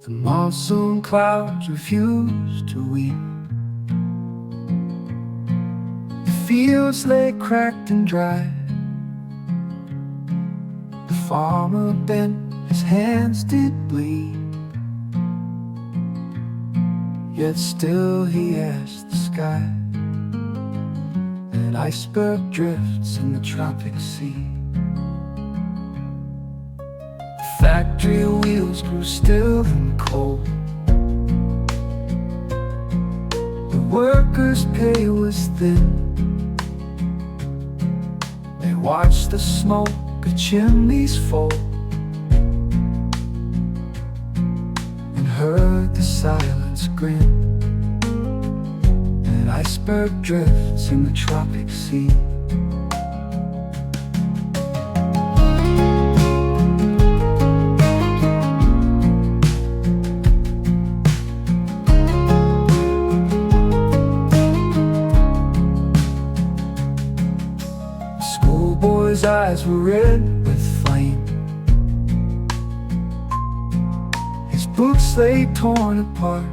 The monsoon clouds refuse to weep. The fields lay cracked and dry. The farmer bent, his hands did bleed. Yet still he asked the sky. That iceberg drifts in the tropic sea. The factory wheels grew still and cold. The workers' pay was thin. They watched the smoke of chimneys fall, and heard the silence grin. An iceberg drifts in the tropic sea. Schoolboy's eyes were red with flame. His boots lay torn apart.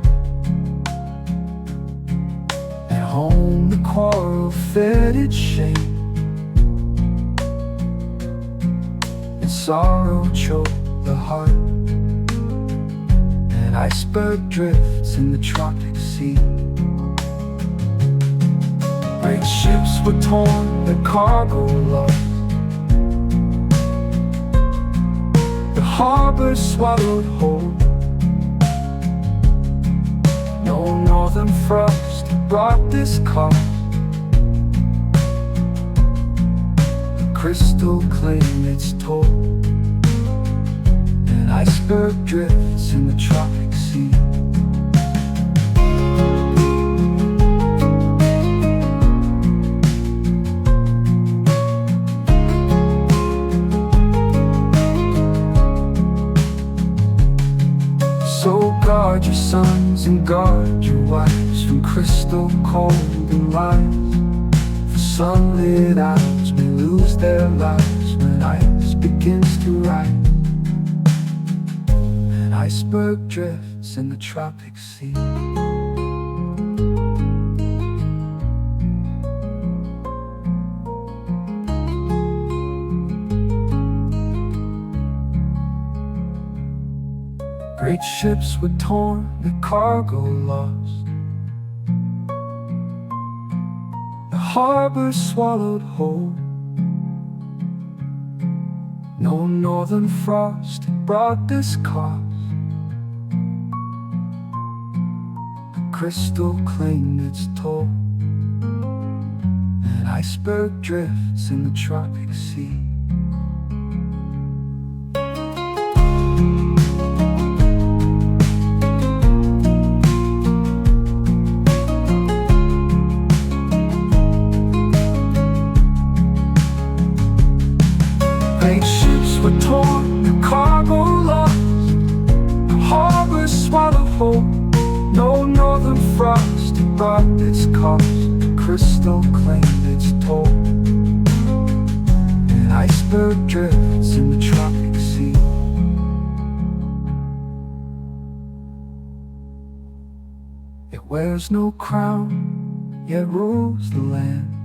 At home the quarrel fed its shame, and sorrow choked the heart. An iceberg drifts in the tropic sea. Great ships were torn, their cargo lost. The harbor swallowed whole. No northern frost brought this cost. The crystal claimed its toll. An iceberg drifts in the tropic sea. So guard your sons and guard your wives from crystal cold and lies. For sunlit eyes may lose their lives when ice begins to rise. An iceberg drifts in the tropic sea. Great ships were torn, the cargo lost. The harbor swallowed whole. No northern frost brought this cost. The crystal claimed its toll. An iceberg drifts in the tropic sea. Great ships were torn, the cargo lost. The harbor swallowed whole. No northern frost brought its cost. The crystal claimed its toll. An iceberg drifts in the tropic sea. It wears no crown, yet rules the land.